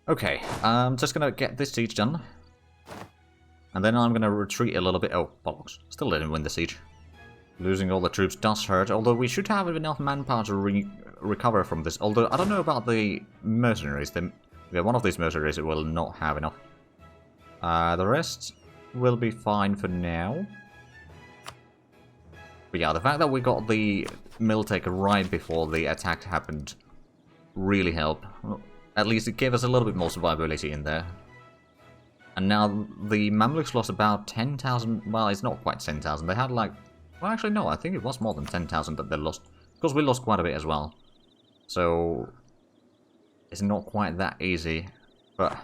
Okay, I'm just gonna get this siege done. And then I'm gonna retreat a little bit. Oh, bollocks. Still didn't win the siege. Losing all the troops does hurt, although we should have enough manpower to recover from this. Although, I don't know about the mercenaries. One of these mercenaries will not have enough. The rest will be fine for now. But yeah, the fact that we got the mill taker right before the attack happened really helped. At least it gave us a little bit more survivability in there. And now the Mamluks lost about 10,000. Well, it's not quite 10,000. They had like... Well, actually, no. I think it was more than 10,000 that they lost. Because we lost quite a bit as well. So... It's not quite that easy. But...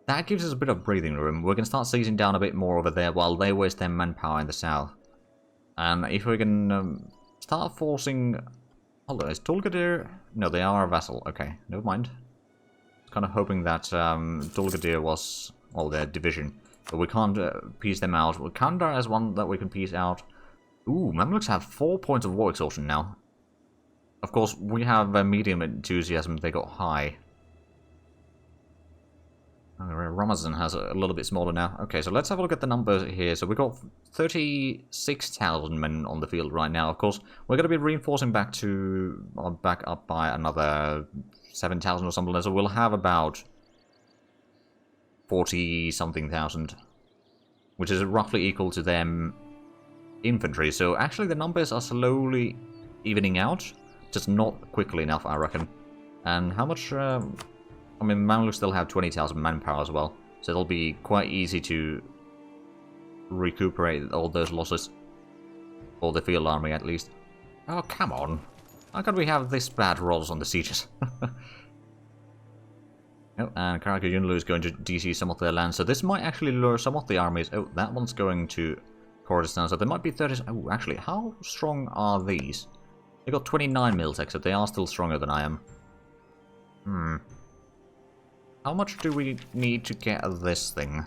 That gives us a bit of breathing room. We can start seizing down a bit more over there while they waste their manpower in the south. And if we can start forcing... Hold on, is Tulgadir... No, they are a vassal. Okay, never mind. I was kind of hoping that Tulgadir was... Well, their division. But we can't piece them out. Kandar has one that we can piece out. Ooh, Mamluks have 4 points of war exhaustion now. Of course, we have medium enthusiasm. They got high. Ramazan has a little bit smaller now. Okay, so let's have a look at the numbers here. So we got 36,000 men on the field right now. Of course, we're going to be reinforcing back up by another 7,000 or something. So we'll have about 40-something thousand, which is roughly equal to them infantry. So actually the numbers are slowly evening out, just not quickly enough, I reckon. And how much... I mean, Mamluks still have 20,000 manpower as well, so it'll be quite easy to recuperate all those losses. For the field army, at least. Oh, come on. How can we have this bad rolls on the sieges? Oh, and Karakayunlu is going to DC some of their land, so this might actually lure some of the armies. Oh, that one's going to Kurdistan, so there might be 30... Oh, actually, how strong are these? They got 29 miltech, so they are still stronger than I am. How much do we need to get this thing?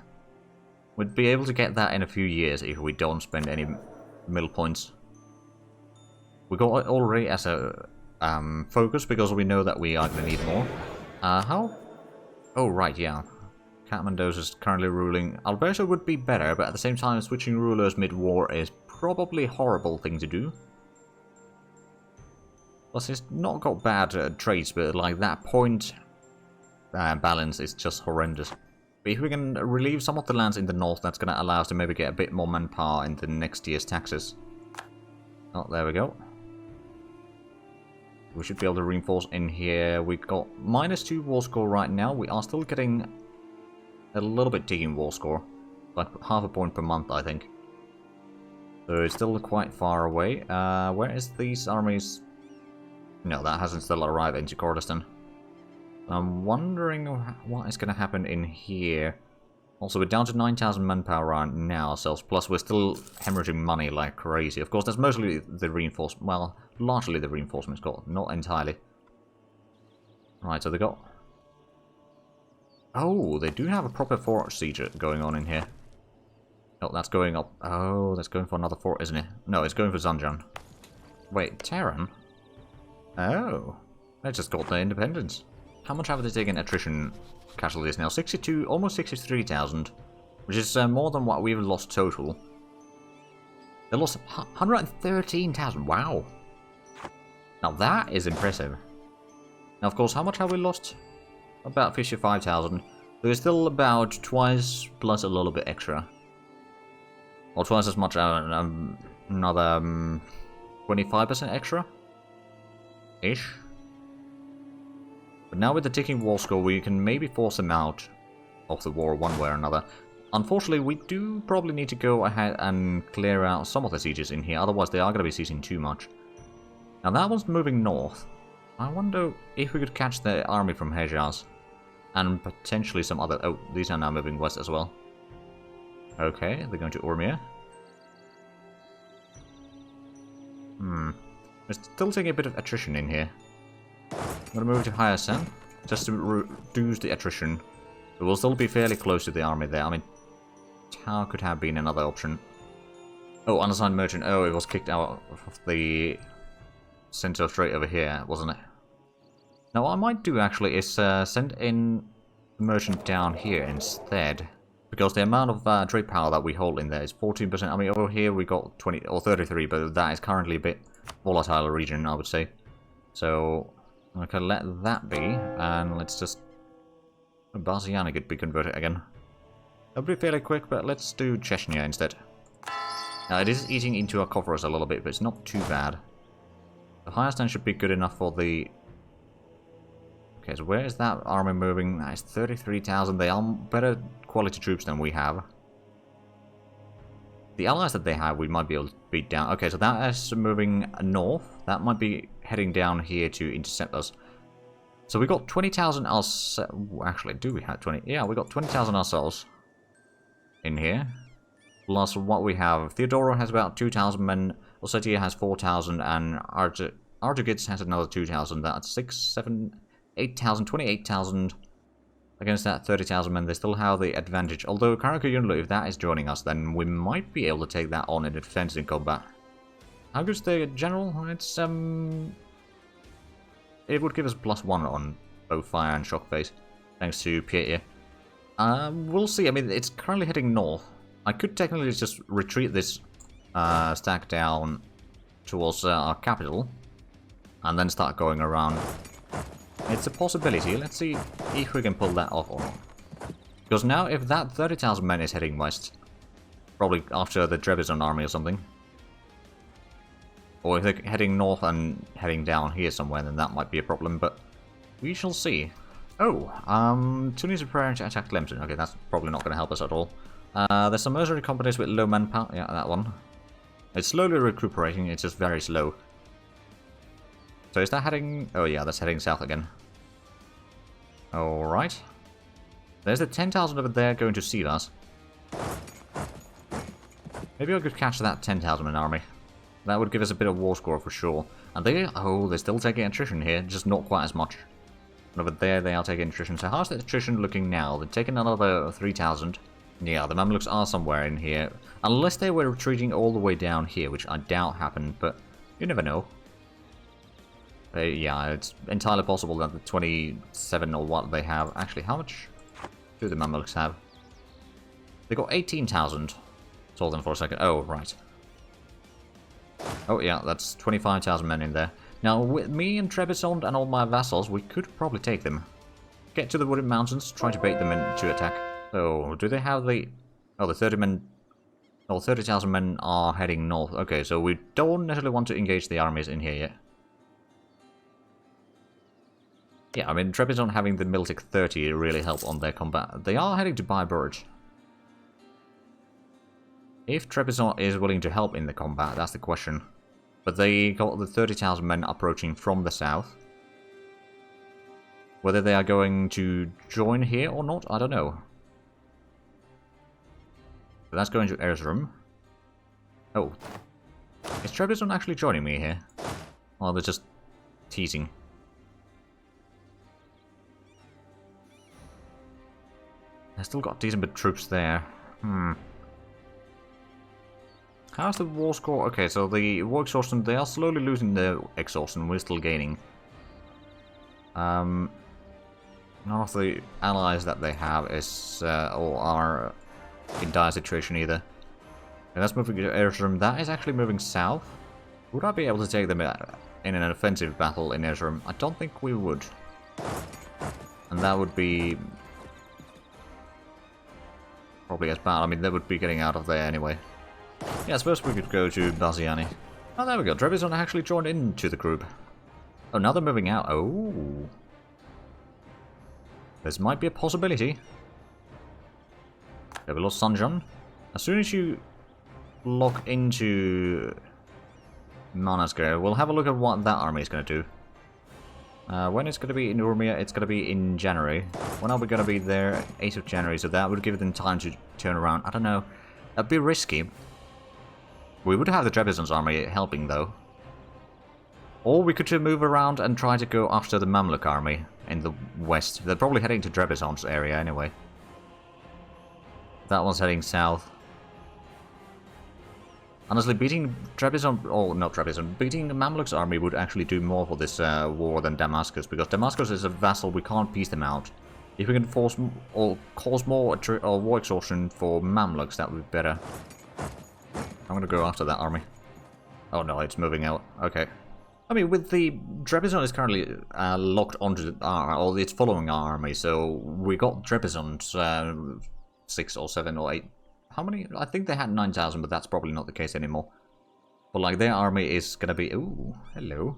We'd be able to get that in a few years if we don't spend any mill points. We got it already as a focus, because we know that we are going to need more. How... Oh, right, yeah. Kathmandos is currently ruling. Alberta would be better, but at the same time, switching rulers mid-war is probably a horrible thing to do. Plus, it's not got bad traits, but like that point balance is just horrendous. But if we can relieve some of the lands in the north, that's going to allow us to maybe get a bit more manpower in the next year's taxes. Oh, there we go. We should be able to reinforce in here. We got -2 war score right now. We are still getting a little bit digging war score. Like half a point per month, I think. So it's still quite far away. Where is these armies? No, that hasn't still arrived into Kurdistan. I'm wondering what is going to happen in here. Also, we're down to 9,000 manpower right now ourselves, plus we're still hemorrhaging money like crazy. Of course, that's mostly the reinforcement. Well, largely the reinforcements got, not entirely. Right, so they got... Oh, they do have a proper fort siege going on in here. Oh, that's going up. Oh, that's going for another fort, isn't it? No, it's going for Zanjan. Wait, Tehran? Oh, they just got their independence. How much have they taken attrition casualties now? 62, almost 63,000, which is more than what we've lost total. They lost 113,000, wow. Now that is impressive. Now, of course, how much have we lost? About 55,000. There's still about twice plus a little bit extra. Or twice as much, another 25% extra? Ish. But now with the ticking war score, we can maybe force them out of the war one way or another. Unfortunately, we do probably need to go ahead and clear out some of the sieges in here, otherwise they are going to be sieging too much. Now that one's moving north. I wonder if we could catch the army from Hejaz. And potentially some other... Oh, these are now moving west as well. Okay, they're going to Urmia. We're still taking a bit of attrition in here. I'm going to move to Hyasan, just to reduce the attrition. But we'll still be fairly close to the army there. I mean, Tau could have been another option. Oh, unassigned merchant. Oh, it was kicked out of the center straight over here, wasn't it? Now, what I might do, actually, is send in merchant down here instead. Because the amount of trade power that we hold in there is 14%. I mean, over here we got 20 or 33, but that is currently a bit volatile region, I would say. So, okay, let that be, and let's just... Baziani could be converted again. That'll be fairly quick, but let's do Chechnya instead. Now, it is eating into our coffers a little bit, but it's not too bad. The highest end should be good enough for the... Okay, so where is that army moving? That's 33,000. They are better quality troops than we have. The allies that they have, we might be able to beat down. Okay, so that is moving north. That might be heading down here to intercept us. So we got 20,000 ourselves. Actually, do we have 20? Yeah, we got 20,000 ourselves in here. Plus what we have. Theodora has about 2,000 men. Ossetia has 4,000, and Arjugits has another 2,000. That's 6, 7, 8,000, 28,000 against that 30,000 men. They still have the advantage. Although Karakayunlu, if that is joining us, then we might be able to take that on in defensive combat. How good's the general? It's it would give us +1 on both fire and shock phase, thanks to Pierre. We'll see. I mean, it's currently heading north. I could technically just retreat this stack down towards our capital, and then start going around. It's a possibility. Let's see if we can pull that off or not. Because now, if that 30,000 men is heading west, probably after the Trebizond army or something, or if they're heading north and heading down here somewhere, then that might be a problem, but we shall see. Oh, Tunis are preparing to attack Tlemcen. Okay, that's probably not going to help us at all. There's some mercenary companies with low manpower. Yeah, that one. It's slowly recuperating, it's just very slow. So is that heading... Oh yeah, that's heading south again. Alright. There's the 10,000 over there going to Sivas. Maybe I could catch that 10,000 man army. That would give us a bit of war score for sure. And they... Oh, they're still taking attrition here, just not quite as much. And over there they are taking attrition. So how's the attrition looking now? They're taking another 3,000. Yeah, the Mamluks are somewhere in here. Unless they were retreating all the way down here, which I doubt happened, but you never know. Yeah, it's entirely possible that the 27 or what they have... Actually, how much do the Mamluks have? They got 18,000. Hold on for a second. Oh, right. Oh, yeah, that's 25,000 men in there. Now, with me and Trebizond and all my vassals, we could probably take them. Get to the wooded mountains, try to bait them into attack. So, do they have the... Oh, the 30 men... Oh, 30,000 men are heading north. Okay, so we don't necessarily want to engage the armies in here yet. Yeah, I mean, Trebizond having the Miltic 30 really help on their combat. They are heading to Baiburg. If Trebizond is willing to help in the combat, that's the question. But they got the 30,000 men approaching from the south. Whether they are going to join here or not, I don't know. But that's going to Erzurum. Oh. Is Trebizond actually joining me here? Or they're just teasing? I've still got decent bit of troops there. How's the war score? Okay, so the war exhaustion, they are slowly losing their exhaustion, we're still gaining. None of the allies that they have is, or are in dire situation either. And that's moving to Erzurum. That is actually moving south. Would I be able to take them in an offensive battle in Erzurum? I don't think we would. And that would be... probably as bad. I mean, they would be getting out of there anyway. Yeah, I suppose we could go to Baziani. Oh, there we go. Trebizond actually joined into the group. Oh, now they're moving out. Oh. This might be a possibility. Okay, we lost Sanjan. As soon as you lock into Manasker, we'll have a look at what that army is going to do. When it's going to be in Urmia, it's going to be in January. When are we going to be there? 8th of January, so that would give them time to turn around. I don't know. That'd be risky. We would have the Trebizond's army helping, though. Or we could move around and try to go after the Mamluk army in the west. They're probably heading to Trebizond's area anyway. That one's heading south. Honestly, beating Trebizond, or not Trebizond, beating the Mamluk's army would actually do more for this war than Damascus, because Damascus is a vassal, we can't piece them out. If we can force or cause more or war exhaustion for Mamluks, that would be better. I'm gonna go after that army. Oh no, it's moving out. Okay. I mean, with the Trebizond is currently locked onto or it's following our army, so we got Trebizond 6 or 7 or 8. How many? I think they had 9,000, but that's probably not the case anymore. But like their army is gonna be. Ooh, hello.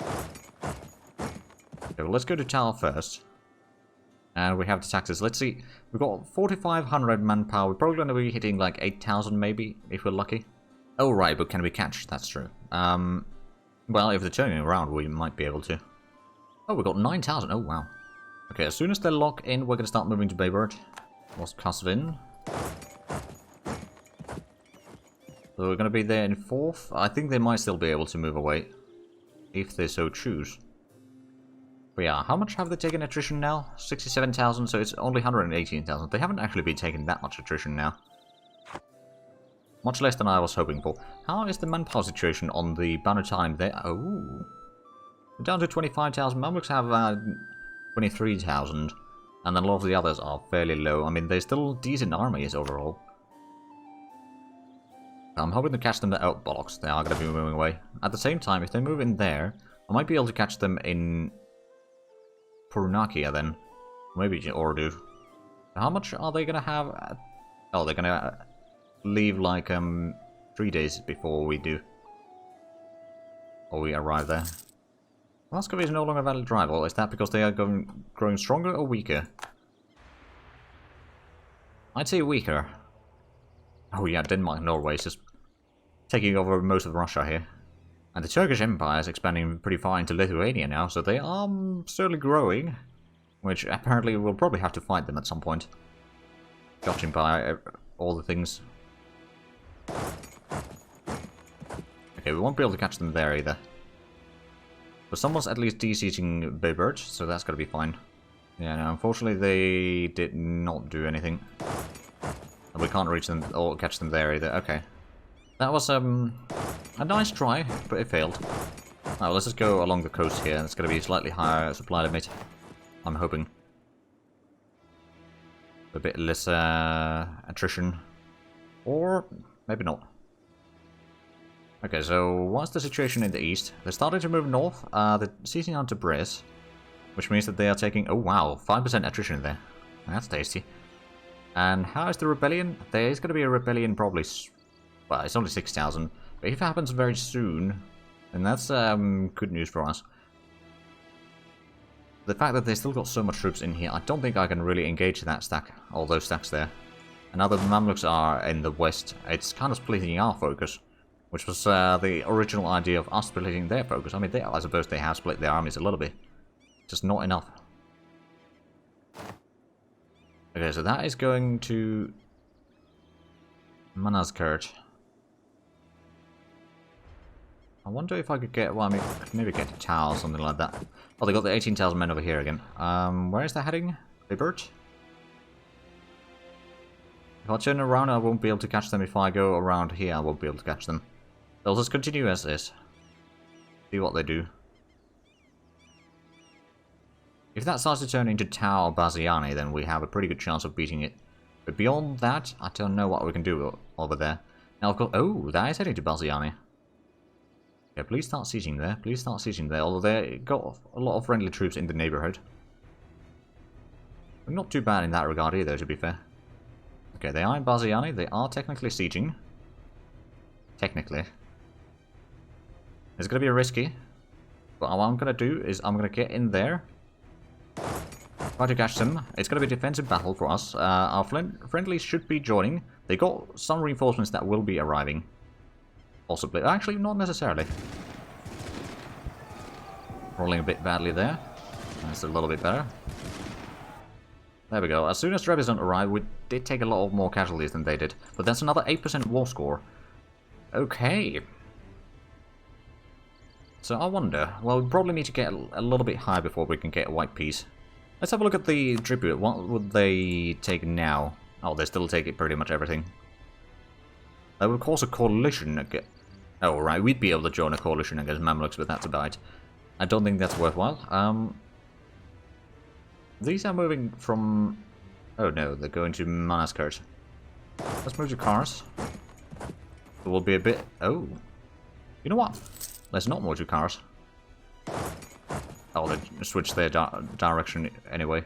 Okay, well, let's go to Tal first. And we have the taxes. Let's see. We've got 4,500 manpower. We're probably going to be hitting like 8,000 maybe, if we're lucky. Oh, right, but can we catch? That's true. Well, if they're turning around, we might be able to. Oh, we got 9,000. Oh, wow. Okay, as soon as they lock in, we're going to start moving to Baybird. What's Kasvin? So we're going to be there in 4th. I think they might still be able to move away, if they so choose. But yeah, how much have they taken attrition now? 67,000, so it's only 118,000. They haven't actually been taking that much attrition now. Much less than I was hoping for. How is the manpower situation on the Banu Talim there? Oh. We're down to 25,000. Mamluks have 23,000. And then a lot of the others are fairly low. I mean, they're still decent armies overall. I'm hoping to catch them at oh, bollocks. They are going to be moving away. At the same time, if they move in there, I might be able to catch them in Purunakia then. Maybe Ordu. How much are they gonna have? Oh, they're gonna leave like 3 days before we do. Or we arrive there. Moscow is no longer a valid rival. Is that because they are growing stronger or weaker? I'd say weaker. Oh yeah, Denmark, Norway is just taking over most of Russia here. And the Turkish Empire is expanding pretty far into Lithuania now, so they are slowly growing. Which apparently we'll probably have to fight them at some point. Judging by all the things. Okay, we won't be able to catch them there either. But someone's at least de-sieging Baybird, so that's gotta be fine. Yeah, no, unfortunately they did not do anything. And we can't reach them or catch them there either. Okay. That was a nice try, but it failed. Now let's just go along the coast here. It's going to be a slightly higher supply limit. I'm hoping. A bit less attrition. Or maybe not. Okay, so what's the situation in the east? They're starting to move north. They're seizing on Tabriz. Which means that they are taking... Oh wow, 5% attrition there. That's tasty. And how is the rebellion? There is going to be a rebellion probably... Well, it's only 6,000. But if it happens very soon, then that's good news for us. The fact that they still got so much troops in here, I don't think I can really engage that stack, all those stacks there. And now that the Mamluks are in the west, it's kind of splitting our focus. Which was the original idea of us splitting their focus. I mean, I suppose they have split their armies a little bit. Just not enough. Okay, so that is going to... Manazkert. I wonder if I could get, well, I mean, maybe get a Tau or something like that. Oh, they got the 18,000 men over here again. Where is that heading? Baybird? If I turn around, I won't be able to catch them. If I go around here, I won't be able to catch them. They'll just continue as is. See what they do. If that starts to turn into Tau Baziani, then we have a pretty good chance of beating it. But beyond that, I don't know what we can do over there. Now, of course, oh, that is heading to Baziani. Yeah, please start sieging there. Please start sieging there. Although they got a lot of friendly troops in the neighborhood. Not too bad in that regard either, to be fair. Okay, they are in Baziani. They are technically sieging. Technically. It's going to be risky. But what I'm going to do is I'm going to get in there. Try to catch them. It's going to be a defensive battle for us. Our friendlies should be joining. They got some reinforcements that will be arriving. Possibly. Actually, not necessarily. Rolling a bit badly there. That's a little bit better. There we go. As soon as Trebizond arrived, we did take a lot more casualties than they did. But that's another 8% war score. Okay. So I wonder. Well, we probably need to get a little bit higher before we can get a white piece. Let's have a look at the tribute. What would they take now? Oh, they still take it pretty much everything. That would cause a coalition against... Oh, right, we'd be able to join a coalition against Mamluks, but that's about it. I don't think that's worthwhile. These are moving from... Oh no, they're going to Manaskert. Let's move to cars. It will be a bit... Oh. You know what? Let's not move to cars. Oh, they switched their direction anyway.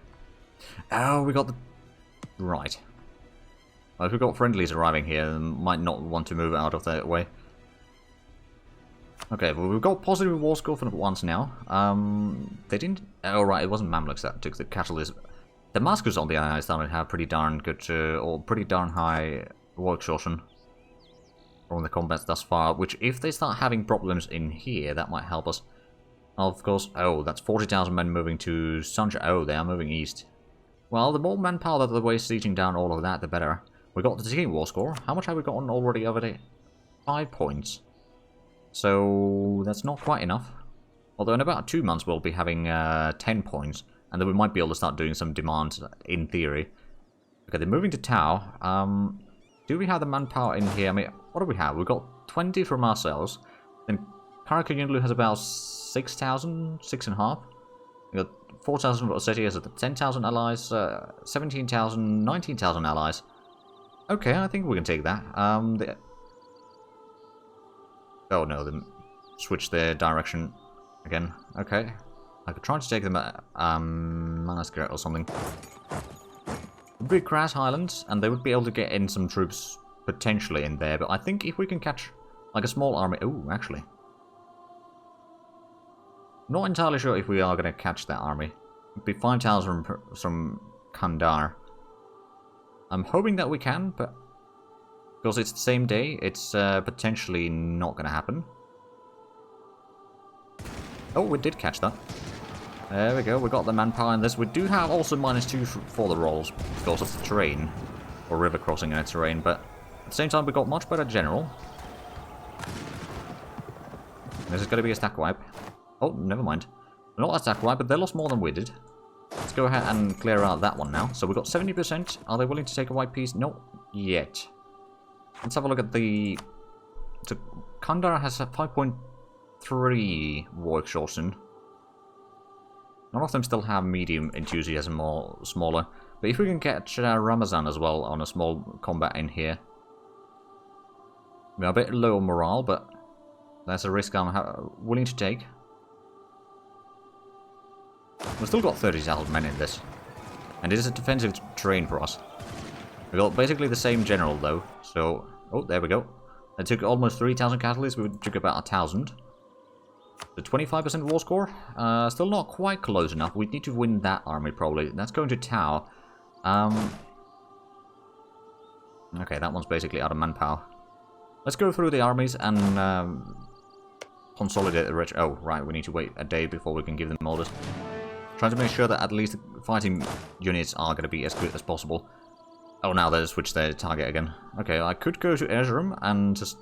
Oh, we got the... Right. Well, if we've got friendlies arriving here, they might not want to move out of their way. Okay, well, we've got positive war score for once now. They didn't... Oh, right, it wasn't Mamluks that took the catalyst. Damascus, on the other hand, started to have pretty darn good, or pretty darn high war exhaustion from the combats thus far, which if they start having problems in here, that might help us. Of course, oh, that's 40,000 men moving to Sunshine. Oh, they are moving east. Well, the more manpower that the way sieging down all of that, the better. We got the team war score. How much have we gotten already over there? 5 points. So, that's not quite enough. Although in about 2 months we'll be having 10 points. And then we might be able to start doing some demands, in theory. Okay, they're moving to Tau. Do we have the manpower in here? I mean, what do we have? We've got 20 from ourselves. Then Karakunlu has about 6,000, 6.5. We got 4,000 for Ossetia, has 10,000 allies, 17,000, 19,000 allies. Okay, I think we can take that. Oh no, they switched their direction again. Okay. I could try to take them at Manaskert or something. Big Grass Highlands, and they would be able to get in some troops potentially in there, but I think if we can catch like a small army... Oh, actually. Not entirely sure if we are going to catch that army. It'd be 5,000 from Kandar. I'm hoping that we can, but because it's the same day, it's potentially not going to happen. Oh, we did catch that. There we go, we got the manpower in this. We do have also -2 for the rolls because of the terrain, or river crossing in the terrain, but at the same time we got much better general. This is going to be a stack wipe. Oh, never mind. Not a stack wipe, but they lost more than we did. Let's go ahead and clear out that one now. So we got 70%. Are they willing to take a white piece? Not yet. Let's have a look at the... So Kandar has a 5.3 war exhaustion. None of them still have medium enthusiasm or smaller. But if we can catch Ramazan as well on a small combat in here. We're a bit low on morale, but that's a risk I'm willing to take. We've still got 30,000 men in this. And it is a defensive terrain for us. We got basically the same general though, so... Oh, there we go. They took almost 3,000 catalysts, we took about 1,000. The 25% war score? Still not quite close enough. We need to win that army probably. That's going to Tau. Okay, that one's basically out of manpower. Let's go through the armies and consolidate the rich. Oh, right, we need to wait a day before we can give them orders. Trying to make sure that at least the fighting units are going to be as good as possible. Oh, now they've switched their target again. Okay, I could go to Erzurum and just...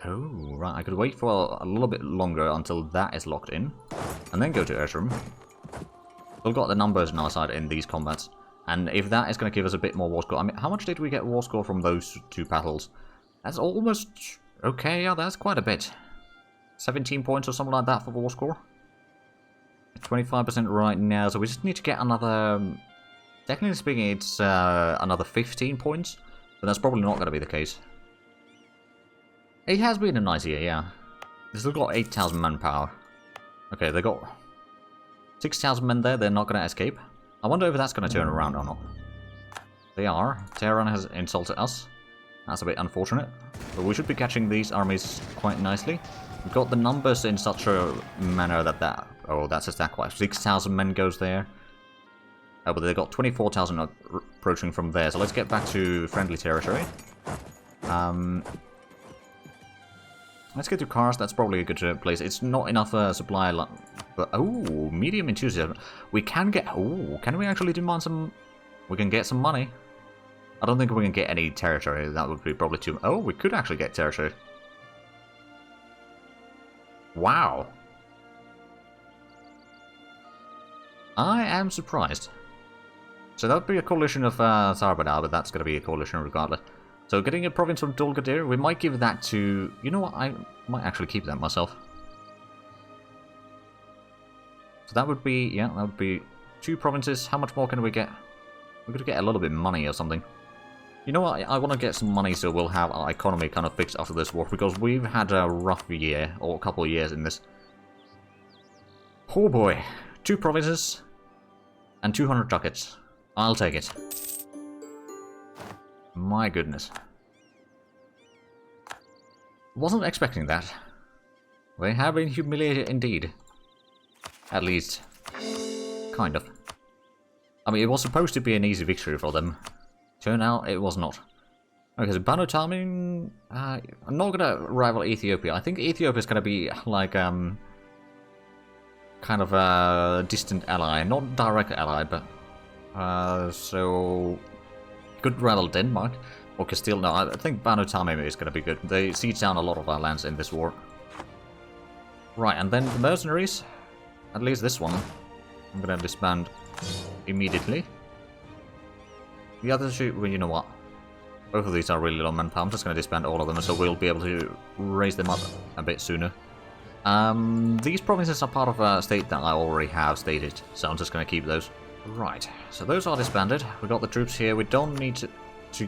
Oh, right, I could wait for a little bit longer until that is locked in. And then go to Erzurum. We've got the numbers on our side in these combats. And if that is going to give us a bit more war score... I mean, how much did we get war score from those 2 battles? That's almost... Okay, yeah, that's quite a bit. 17 points or something like that for war score. 25% right now, so we just need to get another... Technically speaking, it's another 15 points. But that's probably not going to be the case. It has been a nice year, yeah. They've still got 8,000 manpower. Okay, they got 6,000 men there, they're not going to escape. I wonder if that's going to turn around or not. They are. Tehran has insulted us. That's a bit unfortunate. But we should be catching these armies quite nicely. We've got the numbers in such a manner that oh, that's a stack wipe. 6,000 men goes there. Oh, but they've got 24,000 approaching from there. So let's get back to friendly territory. Let's get to cars. That's probably a good place. It's not enough supply, but oh, medium enthusiasm. We can get. Oh, can we actually demand some? We can get some money. I don't think we can get any territory. That would be probably too. Oh, we could actually get territory. Wow. I am surprised. So that would be a coalition of Zarbadal, but that's going to be a coalition regardless. So getting a province from Dulgadir, we might give that to... You know what, I might actually keep that myself. So that would be... Yeah, that would be 2 provinces. How much more can we get? We're gonna get a little bit of money or something. You know what? I want to get some money so we'll have our economy kind of fixed after this war, because we've had a rough year, or a couple of years in this. Oh boy. 2 provinces and 200 ducats. I'll take it. My goodness. Wasn't expecting that. They have been humiliated indeed. At least, kind of. I mean, it was supposed to be an easy victory for them. Turned out it was not. Okay, so Banu Tamim, I'm not gonna rival Ethiopia. I think Ethiopia is gonna be like kind of a distant ally, not direct ally, but so could rival Denmark or Castile. No, I think Banu Tamim is gonna be good. They siege down a lot of our lands in this war. Right, and then the mercenaries, at least this one, I'm gonna disband immediately. The other two, well, you know what? Both of these are really low manpower. I'm just going to disband all of them, so we'll be able to raise them up a bit sooner. These provinces are part of a state that I already have stated, so I'm just going to keep those. Right, so those are disbanded. We got the troops here. We don't need to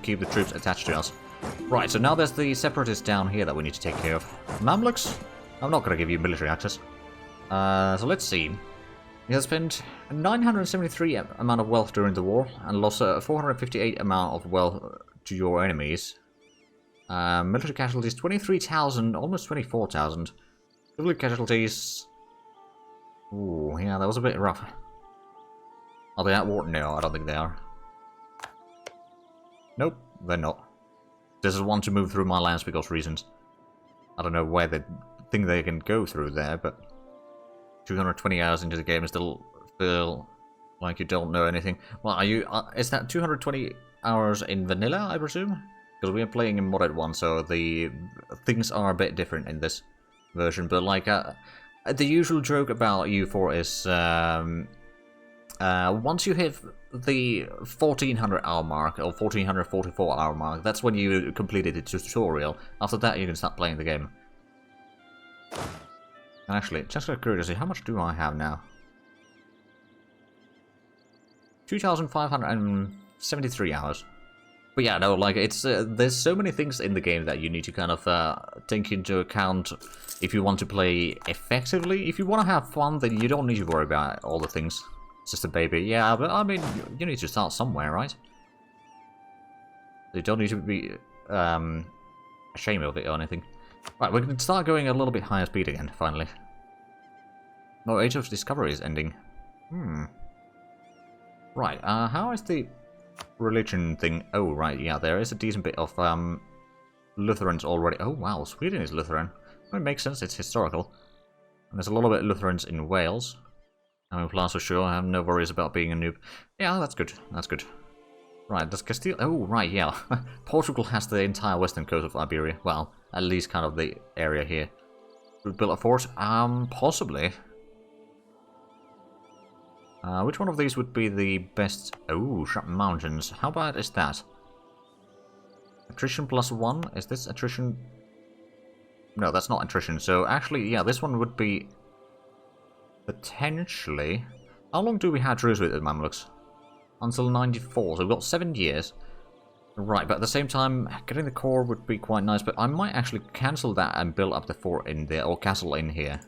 keep the troops attached to us. Right, so now there's the separatists down here that we need to take care of. Mamluks? I'm not going to give you military access. So let's see. He has spent 973 amount of wealth during the war and lost 458 amount of wealth to your enemies. Military casualties 23,000, almost 24,000. Civilian casualties. Ooh, yeah, that was a bit rough. Are they at war? No, I don't think they are. Nope, they're not. This is one to move through my lands because reasons. I don't know where they think they can go through there, but 220 hours into the game and still feel like you don't know anything. Well, are you? Is that 220 hours in vanilla, I presume? Because we are playing in modded one, so the things are a bit different in this version. But like, the usual joke about EU4 is once you hit the 1400 hour mark or 1444 hour mark, that's when you completed the tutorial. After that, you can start playing the game. Actually, just out of curiosity, how much do I have now? 2,573 hours. But yeah, no, like, it's there's so many things in the game that you need to kind of take into account if you want to play effectively. If you want to have fun, then you don't need to worry about all the things. It's just a baby. Yeah, but I mean, you need to start somewhere, right? You don't need to be ashamed of it or anything. Right, we can start going a little bit higher speed again, finally. No, Age of Discovery is ending. Right, how is the religion thing? Oh, right, yeah, there is a decent bit of Lutherans already. Oh, wow, Sweden is Lutheran. It makes sense, it's historical. And there's a little bit of Lutherans in Wales. I mean, plus for sure, I have no worries about being a noob. Yeah, that's good, that's good. Right, does Castile... Oh, right, yeah. Portugal has the entire western coast of Iberia. Well, at least kind of the area here. We built a fort? Possibly. Which one of these would be the best? Oh, Sharp Mountains. How bad is that? Attrition +1? Is this attrition? No, that's not attrition. So actually, yeah, this one would be potentially... How long do we have truce with the Mamluks? Until 94, so we've got 7 years. Right, but at the same time, getting the core would be quite nice, but I might actually cancel that and build up the fort in there, or castle in here.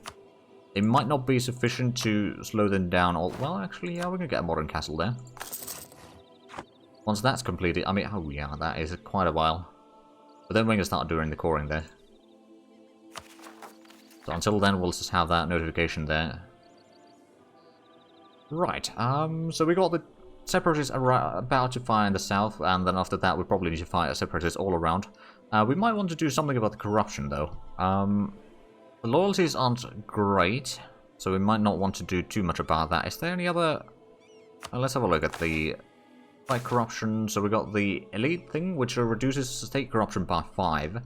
It might not be sufficient to slow them down, or, well, actually, yeah, we're gonna get a modern castle there. Once that's completed, I mean, oh yeah, that is quite a while. But then we're gonna start doing the coring there. So until then, we'll just have that notification there. Right, so we got the Separatists are about to fire in the south, and then after that we probably need to fire Separatists all around. We might want to do something about the corruption, though. The loyalties aren't great, so we might not want to do too much about that. Is there any other... let's have a look at the... like corruption. So we got the elite thing, which reduces state corruption by 5.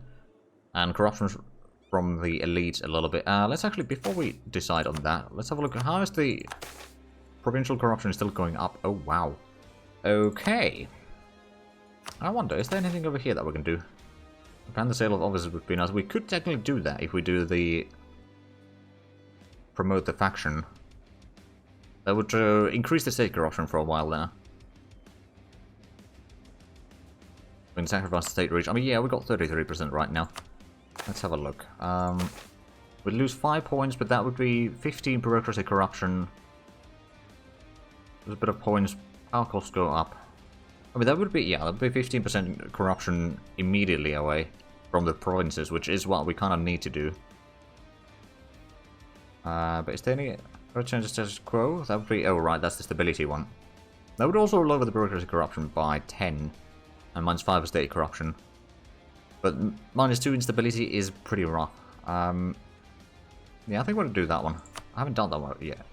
And corruption from the elite a little bit. Let's actually, before we decide on that, let's have a look at how is the... provincial corruption is still going up. Oh, wow. Okay. I wonder, is there anything over here that we can do? Ban the sale of offices would be nice. We could technically do that if we do the... promote the faction. That would increase the state corruption for a while there. We can sacrifice the state reach. I mean, yeah, we got 33% right now. Let's have a look. We'd lose 5 points, but that would be 15 bureaucracy corruption. There's a bit of points. Power costs go up. I mean, that would be, yeah, that would be 15% corruption immediately away from the provinces, which is what we kind of need to do. But is there any change to status quo? That would be, oh right, that's the stability one. That would also lower the bureaucracy corruption by 10, and -5 is state corruption. But -2 instability is pretty rough. Yeah, I think we'll do that one. I haven't done that one yet.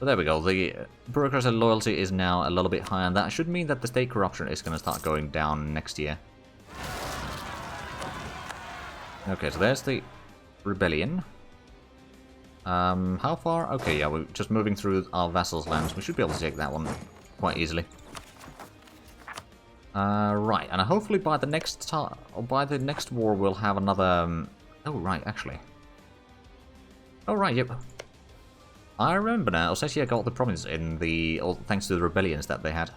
But there we go, the bureaucracy loyalty is now a little bit higher, and that should mean that the state corruption is going to start going down next year. Okay, so there's the rebellion. How far? Okay, yeah, we're just moving through our vassals' lands. We should be able to take that one quite easily. Right, and hopefully by the next war we'll have another... oh, right, actually. Oh, right, yep. I remember now. Ossetia got the province in the... thanks to the rebellions that they had.